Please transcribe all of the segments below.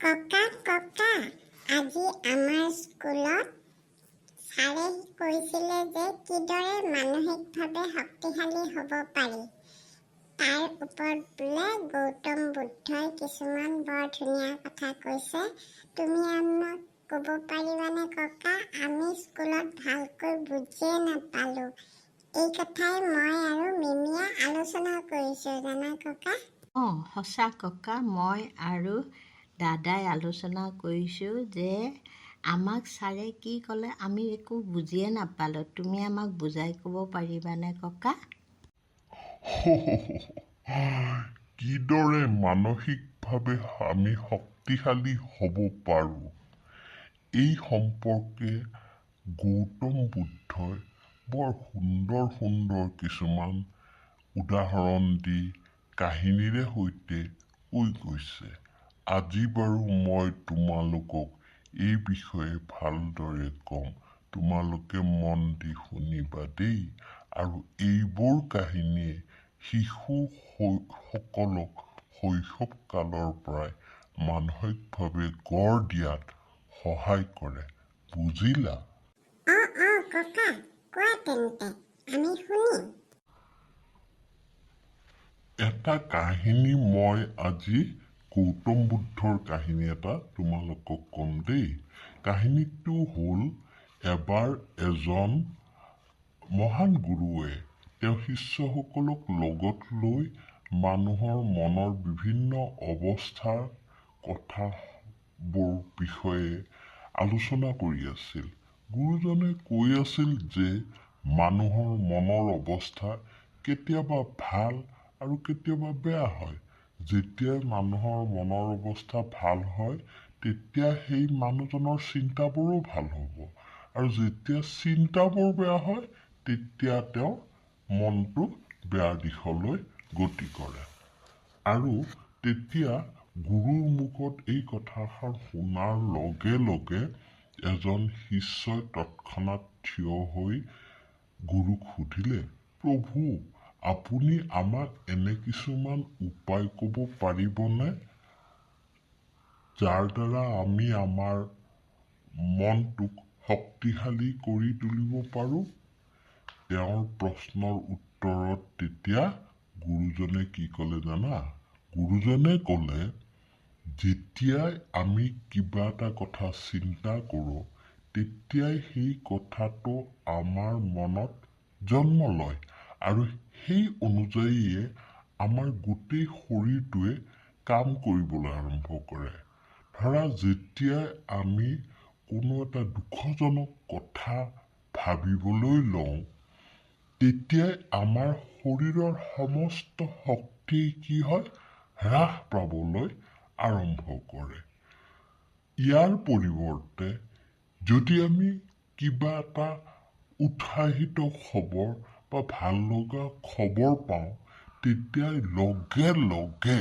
ককা ককা আজি আমাৰ স্কুলত ছাৰে কৈছিলে যে কিদৰে মানসিকভাৱে শক্তিশালী হ'ব পাৰি তাৰ ওপৰত বোলে গৌতম বুদ্ধই কিছুমান বৰ ধুনীয়া কথা কৈছে। তুমি আমাক ক'ব পাৰিবানে ককা? আমি স্কুলত ভালকৈ বুজিয়ে নাপালোঁ। এই কথাই মই আৰু মিমিয়ে আলোচনা কৰিছোঁ জানা ককা। সঁচা ককা, মই আৰু দাদাই আলোচনা কৰিছোঁ যে আমাক ছাৰে কি ক'লে আমি একো বুজিয়ে নাপালোঁ। তুমি আমাক বুজাই ক'ব পাৰিবানে ককা? কিদৰে মানসিকভাৱে আমি শক্তিশালী হ'ব পাৰোঁ এই সম্পৰ্কে গৌতম বুদ্ধই বৰ সুন্দৰ সুন্দৰ কিছুমান উদাহৰণ দি কাহিনীৰে সৈতে কৈ গৈছে। আজি বাৰু মই তোমালোকক এই বিষয়ে ভালদৰে ক'ম। তোমালোকে মন দি শুনিবা দেই। আৰু এইবোৰ কাহিনীয়ে শিশুসকলক শৈশৱ কালৰ পৰাই মানসিকভাৱে গঢ় দিয়াত সহায় কৰে। বুজিলা? ককা কোৱা তেন্তে আমি শুনিম। এটা কাহিনী মই আজি গৌতম বুদ্ধৰ কাহিনী এটা তোমালোকক ক'ম দেই। কাহিনীটো হ'ল এবাৰ এজন মহান গুৰুৱে তেওঁ শিষ্যসকলক লগত লৈ মানুহৰ মনৰ বিভিন্ন অৱস্থাৰ কথাবোৰ বিষয়ে আলোচনা কৰি আছিল। গুৰুজনে কৈ আছিল যে মানুহৰ মনৰ অৱস্থা কেতিয়াবা ভাল আৰু কেতিয়াবা বেয়া হয়। যেতিয়া মানুহৰ মনৰ অৱস্থা ভাল হয় তেতিয়া সেই মানুহজনৰ চিন্তাবোৰো ভাল হ'ব, আৰু যেতিয়া চিন্তাবোৰ বেয়া হয় তেতিয়া তেওঁৰ মনটো বেয়া দিশলৈ গতি কৰে। আৰু তেতিয়া গুৰুৰ মুখত এই কথাষাৰ শুনাৰ লগে লগে এজন শিষ্যই তৎক্ষণাত থিয় হৈ গুৰুক সুধিলে, প্ৰভু, আপুনি আমাক এনে কিছুমান উপায় ক'ব পাৰিবনে যাৰ দ্বাৰা আমি আমাৰ মনটোক শক্তিশালী কৰি তুলিব পাৰোঁ? তেওঁৰ প্ৰশ্নৰ উত্তৰত তেতিয়া গুৰুজনে কি ক'লে জানা? গুৰুজনে ক'লে, যেতিয়াই আমি কিবা এটা কথা চিন্তা কৰোঁ তেতিয়াই সেই কথাটো আমাৰ মনত জন্ম লয়, আৰু সেই অনুযায়ীয়ে আমাৰ গোটেই শৰীৰটোৱে কাম কৰিবলৈ আৰম্ভ কৰে। ধৰা, যেতিয়াই আমি কোনো এটা দুখজনক কথা ভাবিবলৈ লওঁ তেতিয়াই আমাৰ শৰীৰৰ সমস্ত শক্তি কি হয়? হ্ৰাস পাবলৈ আৰম্ভ কৰে। ইয়াৰ পৰিৱৰ্তে যদি আমি কিবা এটা উৎসাহিত খবৰ বা ভাল লগা খবৰ পাওঁ তেতিয়াই লগে লগে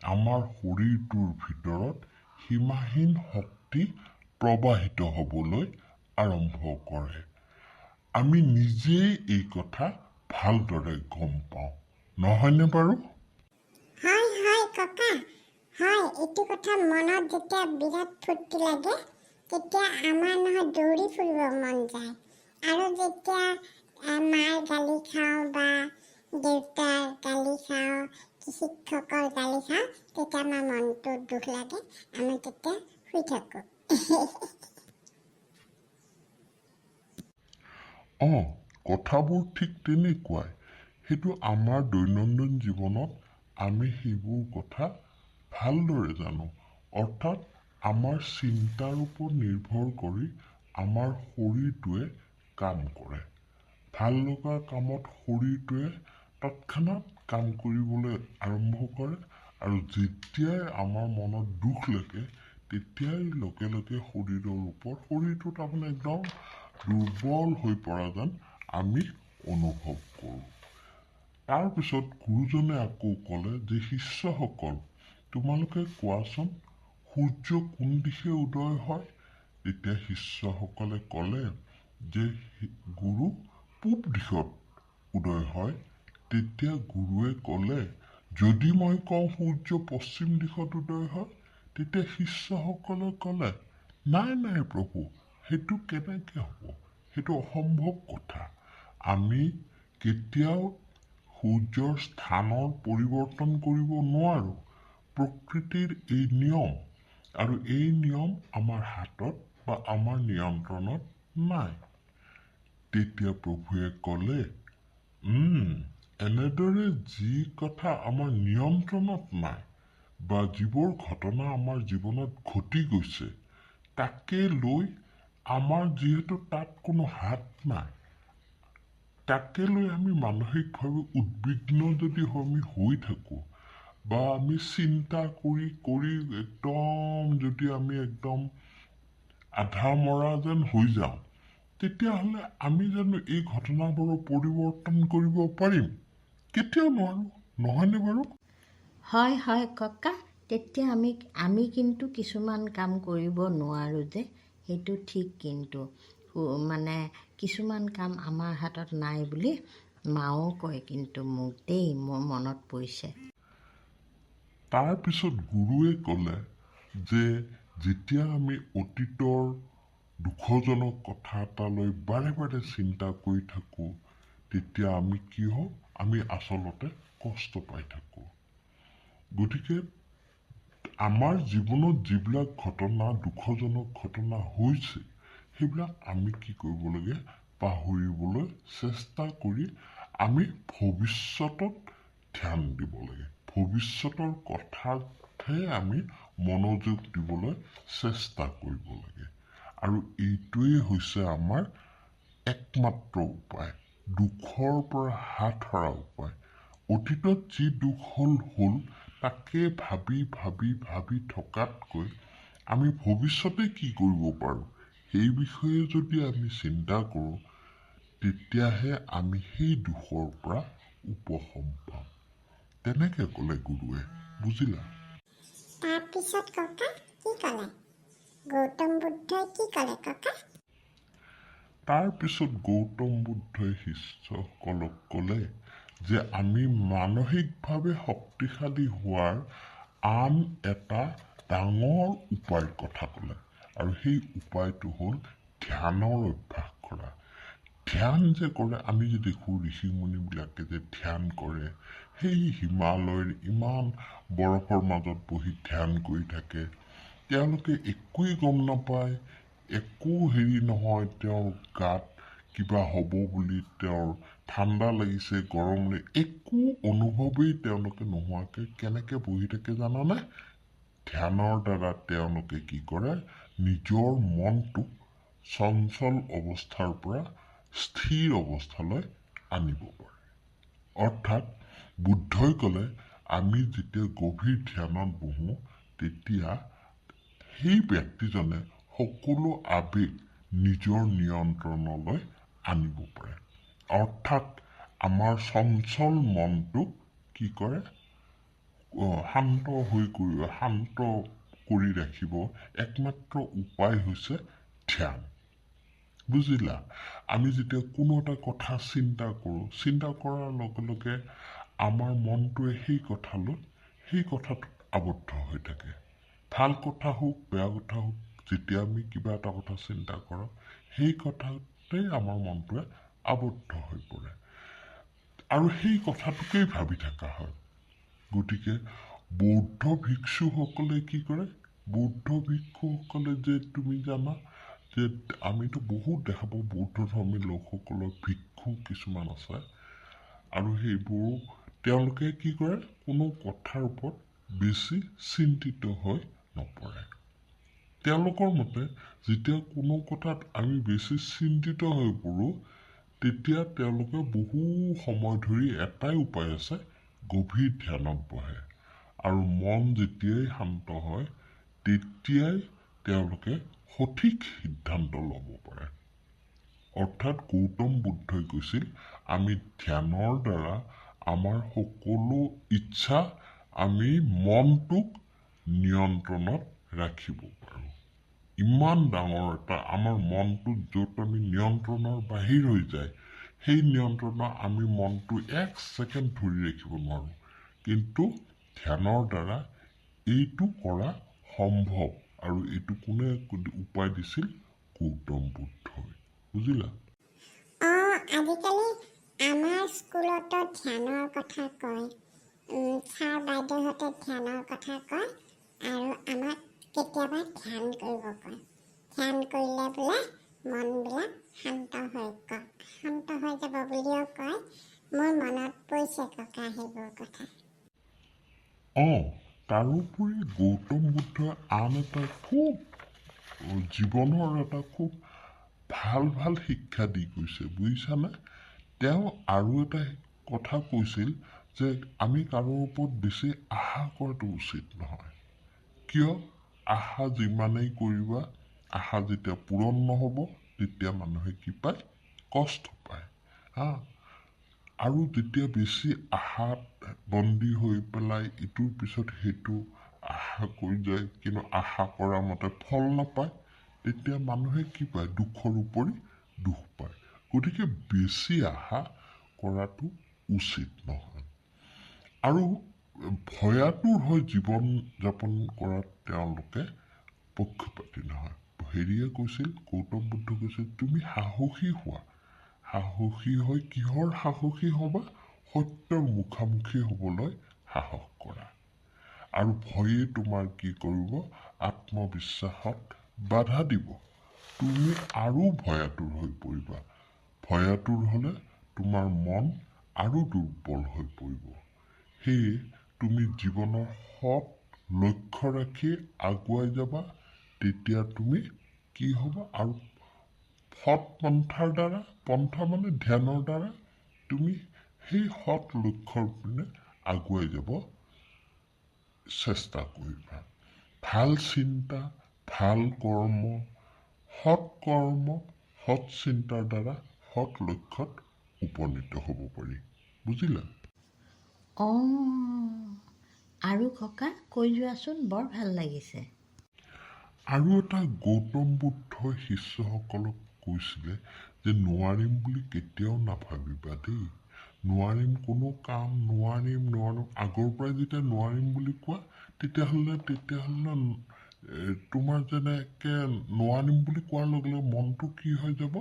আমাৰ শৰীৰটোৰ ভিতৰত সীমাহীন শক্তি প্ৰবাহিত হ'বলৈ আৰম্ভ কৰে। আমি নিজেই এই কথা ভালদৰে গম পাওঁ, নহয়নে বাৰু? হয় ককা, হয়। এইটো কথা মনত যেতিয়া বিৰাট ফূৰ্তি লাগে তেতিয়া আমাৰ নহয় দৌৰি ফুৰিব মন যায়। আৰু যেতিয়া মাৰ গালি খাওঁ বা দেউতাৰ গালি খাওঁ, শিক্ষকৰ গালি খাওঁ, তেতিয়া আমাৰ মনটো দুখ লাগে, আমি তেতিয়া শুই থাকোঁ। কথাবোৰ ঠিক তেনেকুৱাই। সেইটো আমাৰ দৈনন্দিন জীৱনত আমি সেইবোৰ কথা ভালদৰে জানো। অৰ্থাৎ আমাৰ চিন্তাৰ ওপৰত নিৰ্ভৰ কৰি আমাৰ শৰীৰটোৱে কাম কৰে। ভাল লগা কামত শৰীৰটোৱে তৎক্ষণাত কাম কৰিবলৈ আৰম্ভ কৰে, আৰু যেতিয়াই আমাৰ মনত দুখ লাগে তেতিয়াই লগে লগে শৰীৰটো তাৰমানে একদম দুৰ্বল হৈ পৰা যেন আমি অনুভৱ কৰোঁ। তাৰপিছত গুৰুজনে আকৌ ক'লে যে শিষ্যসকল, তোমালোকে কোৱাচোন সূৰ্য কোন দিশে উদয় হয়? তেতিয়া শিষ্যসকলে ক'লে যে গুৰু, পূব দিশত উদয় হয়। তেতিয়া গুৰুৱে ক'লে, যদি মই কওঁ সূৰ্য পশ্চিম দিশত উদয় হয়? তেতিয়া শিষ্যসকলে ক'লে, নাই নাই প্ৰভু, সেইটো কেনেকৈ হ'ব? সেইটো অসম্ভৱ কথা। আমি কেতিয়াও সূৰ্যৰ স্থানৰ পৰিৱৰ্তন কৰিব নোৱাৰোঁ। প্ৰকৃতিৰ এই নিয়ম, আৰু এই নিয়ম আমাৰ হাতত বা আমাৰ নিয়ন্ত্ৰণত নাই। তেতিয়া প্ৰভুৱে ক'লে, এনেদৰে যি কথা আমাৰ নিয়ন্ত্ৰণত নাই বা যিবোৰ ঘটনা আমাৰ জীৱনত ঘটি গৈছে, তাকে লৈ আমাৰ যিহেতু তাত কোনো হাত নাই, তাকে লৈ আমি মানসিকভাৱে উদ্বিগ্ন যদি আমি হৈ থাকোঁ বা আমি চিন্তা কৰি কৰি যদি আমি একদম আধা মৰা যেন হৈ যাওঁ, তেতিয়াহ'লে আমি জানো এই ঘটনাবোৰৰ পৰিৱৰ্তন কৰিব পাৰিম? কেতিয়াও নোৱাৰোঁ, নহয়নে বাৰু? হয় হয় ককা, তেতিয়া আমি কিন্তু কিছুমান কাম কৰিব নোৱাৰোঁ যে, সেইটো ঠিক। কিন্তু মানে কিছুমান কাম আমাৰ হাতত নাই বুলি মাও কয় কিন্তু মোক দেই, মোৰ মনত পৰিছে। তাৰপিছত গুৰুৱে ক'লে যে যেতিয়া আমি অতীতৰ দুখজনক কথা এটালৈ বাৰে বাৰে চিন্তা কৰি থাকোঁ, তেতিয়া আমি কি হওঁ? আমি আচলতে কষ্ট পাই থাকোঁ। গতিকে আমাৰ জীৱনত যিবিলাক ঘটনা, দুখজনক ঘটনা হৈছে, সেইবিলাক আমি কি কৰিব লাগে? পাহৰিবলৈ চেষ্টা কৰি আমি ভৱিষ্যতত ধ্যান দিব লাগে। ভৱিষ্যতৰ কথাতহে আমি মনোযোগ দিবলৈ চেষ্টা কৰিব লাগে। আৰু এইটোৱেই হৈছে আমাৰ একমাত্ৰ উপায়, দুখৰ পৰা হাত সৰা উপায়। অতীতত যি দুখ হ'ল তাকে ভাবি ভাবি ভাবি থকাতকৈ আমি ভৱিষ্যতে কি কৰিব পাৰোঁ, সেই বিষয়ে যদি আমি চিন্তা কৰোঁ, তেতিয়াহে আমি সেই দুখৰ পৰা উপশম পাম। তেনেকে ক'লে গুৰুৱে, বুজিলা? তাৰপিছত ককা কি ক'লে? গৌতম বুদ্ধই কি ক'লে ককা? তাৰপিছত গৌতম বুদ্ধই শিষ্যসকলক ক'লে যে আমি মানসিকভাৱে শক্তিশালী হোৱাৰ আন এটা ডাঙৰ উপায়ৰ কথা ক'লে। আৰু সেই উপায়টো হ'ল ধ্যানৰ অভ্যাস কৰা। ধ্যান যে কৰে, আমি যে দেখোঁ ঋষিমুনিবিলাকে যে ধ্যান কৰে, সেই হিমালয়ৰ ইমান বৰফৰ মাজত বহি ধ্যান কৰি থাকে, তেওঁলোকে একোৱেই গম নাপায়, একো নহয়, তেওঁৰ গাত কিবা হ'ব বুলি, তেওঁৰ ঠাণ্ডা লাগিছে, গৰম লাগিছে, একো অনুভৱেই তেওঁলোকে নোহোৱাকৈ কেনেকৈ বহি থাকে জানানে? ধ্যানৰ দ্বাৰা তেওঁলোকে কি কৰে? নিজৰ মনটোক চঞ্চল অৱস্থাৰ পৰা স্থিৰ অৱস্থালৈ আনিব পাৰে। অৰ্থাৎ বুদ্ধই ক'লে, আমি যেতিয়া গভীৰ ধ্যানত বহোঁ, তেতিয়া সেই ব্যক্তিজনে সকলো আবেগ নিজৰ নিয়ন্ত্ৰণলৈ আনিব পাৰে। অৰ্থাৎ আমাৰ চঞ্চল মনটোক কি কৰে? শান্ত কৰি ৰাখিব একমাত্ৰ উপায় হৈছে ধ্যান। বুজিলা? আমি যেতিয়া কোনো এটা কথা চিন্তা কৰোঁ, চিন্তা কৰাৰ লগে লগে আমাৰ মনটোৱে সেই কথাটোত আবদ্ধ হৈ থাকে। ভাল কথা হওক, বেয়া কথা হওক, যেতিয়া আমি কিবা এটা কথা চিন্তা কৰোঁ, সেই কথাতেই আমাৰ মনটোৱে আবদ্ধ হৈ পৰে। আৰু সেই কথাটোকেই ভাবি থকা হয়। গতিকে বৌদ্ধ ভিক্ষুসকলে কি কৰে? বৌদ্ধ ভিক্ষুসকলে যে তুমি জানা যে আমিতো বহুত দেখা পাওঁ বৌদ্ধ ধৰ্মী লোকসকলৰ ভিক্ষু কিছুমান আছে, আৰু সেইবোৰ তেওঁলোকে কি কৰে? কোনো কথাৰ ওপৰত বেছি চিন্তিত হৈ নপৰে। তেওঁলোকৰ মতে যেতিয়া কোনো কথাত আমি বেছি চিন্তিত হৈ পৰোঁ, তেতিয়া তেওঁলোকে বহু সময় ধৰি এটাই উপায় আছে, গভীৰ ধ্যানত বহে। আৰু মন যেতিয়াই শান্ত হয়, তেতিয়াই তেওঁলোকে সঠিক সিদ্ধান্ত ল'ব পাৰে। অৰ্থাৎ গৌতম বুদ্ধই কৈছিল, আমি ধ্যানৰ দ্বাৰা আমাৰ সকলো ইচ্ছা, আমি মনটোক নিয়ন্ত্ৰণত ৰাখিব পাৰোঁ। ইমান ডাঙৰ এটা আমাৰ মনটো য'ত আমি নিয়ন্ত্ৰণৰ বাহিৰ হৈ যায়, সেই নিয়ন্ত্ৰণৰ আমি মনটো 1 ছেকেণ্ড ধৰি ৰাখিব নোৱাৰোঁ। কিন্তু ধ্যানৰ দ্বাৰা এইটো কৰা সম্ভৱ আৰু এইটো কোনে উপায় দিছিল? গৌতম বুদ্ধই। বুজিলা? আজিকালি আমাৰ স্কুলতো ধ্যানৰ কথা কয়। ছাৰ বাইদেউহঁতে ধ্যানৰ কথা কয় আৰু আমাক কেতিয়াবা ধ্যান কৰিব কয়। ধ্যান কৰিলে বোলে মনবিলাক শান্ত হৈ যাব বুলিও কয়। মোৰ মনত পৰিছে ককা সেইবোৰ কথা। তাৰোপৰি গৌতম বুদ্ধই আন এটা খুব জীৱনৰ এটা খুব ভাল শিক্ষা দি গৈছে, বুজিছানে? তেওঁ আৰু এটা কথা কৈছিল যে আমি কাৰো ওপৰত বেছি আশা কৰাটো উচিত নহয়। কিয়? আশা যিমানেই কৰিবা, আশা যেতিয়া পূৰণ নহ'ব তেতিয়া মানুহে কি পায়? কষ্ট পায়। আৰু যেতিয়া বেছি আশাত বন্দী হৈ পেলাই ইটোৰ পিছত সেইটো আশা কৰি যায়, কিন্তু আশা কৰা মতে ফল নাপায়, তেতিয়া মানুহে কি পায়? দুখৰ উপৰি দুখ পায়। গতিকে বেছি আশা কৰাটো উচিত নহয়। আৰু ভয়াতুৰ হৈ জীৱন যাপন কৰাত তেওঁলোকে পক্ষপাতী নহয়। হেৰিয়ে কৈছিল, গৌতম বুদ্ধ কৈছিল, তুমি সাহসী হোৱা। সাহসী হৈ কিহৰ সাহসী হ'বা? সত্যৰ মুখামুখি হ'বলৈ সাহস কৰা। আৰু ভয়ে তোমাৰ কি কৰিব? আত্মবিশ্বাসত বাধা দিব। তুমি আৰু ভয়াতুৰ হৈ পৰিবা। ভয়াতুৰ হ'লে তোমাৰ মন আৰু দুৰ্বল হৈ পৰিব। সেয়ে তুমি জীৱনৰ সৎ লক্ষ্য ৰাখি আগুৱাই যাবা। তেতিয়া তুমি কি হ'ব? আৰু সৎ পন্থাৰ দ্বাৰা, পন্থা মানে ধ্যানৰ দ্বাৰা তুমি সেই সৎ লক্ষ্যৰ পিনে আগুৱাই যাব চেষ্টা কৰিবা। ভাল চিন্তা, ভাল কৰ্ম, সৎ চিন্তাৰ দ্বাৰা সৎ লক্ষ্যত উপনীত হ'ব পাৰি। বুজিলা? আৰু ককা কৈ যোৱাচোন, বৰ ভাল লাগিছে। আৰু এটা গৌতম বুদ্ধই শিষ্যসকলক কৈছিলে যে নোৱাৰিম বুলি কেতিয়াও নাভাবিবা দেই। নোৱাৰিম কোনো কাম, নোৱাৰিম আগৰ পৰাই যেতিয়া নোৱাৰিম বুলি কোৱা, তেতিয়াহ'লে তোমাৰ যেনেকে নোৱাৰিম বুলি কোৱাৰ লগে লগে মনটো কি হৈ যাব?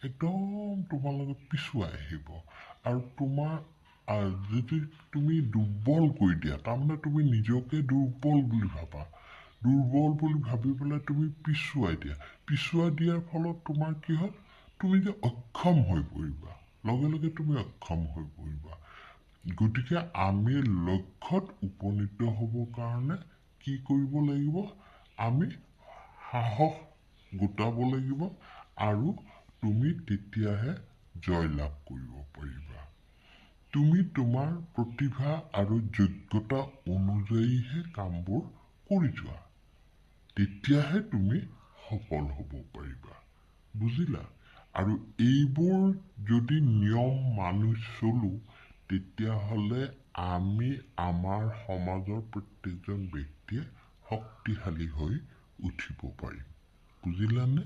একদম তোমাৰ লগত পিছুৱাই আহিব। আৰু তোমাৰ যদি তুমি দুৰ্বল কৰি দিয়া, তাৰমানে তুমি নিজকে দুৰ্বল বুলি ভাবা। দুৰ্বল বুলি ভাবি পেলাই তুমি পিছুৱাই দিয়াৰ ফলত তোমাৰ কি হয়? তুমি যে অক্ষম হৈ পৰিবা, লগে লগে তুমি অক্ষম হৈ পৰিবা। গতিকে আমি লক্ষ্যত উপনীত হ'বৰ কাৰণে কি কৰিব লাগিব? আমি সাহস গোটাব লাগিব আৰু তুমি তেতিয়াহে জয়লাভ কৰিব পাৰিবা। তুমি তোমাৰ প্ৰতিভা আৰু যোগ্যতা অনুযায়ীহে কামবোৰ কৰি যোৱা। তেতিয়াহে তুমি সফল হ'ব পাৰিবা। বুজিলা? আৰু এইবোৰ যদি নিয়ম মানি চলো, তেতিয়াহ'লে আমি আমাৰ সমাজৰ প্ৰত্যেকজন ব্যক্তিয়ে শক্তিশালী হৈ উঠিব পাৰিম। বুজিলানে?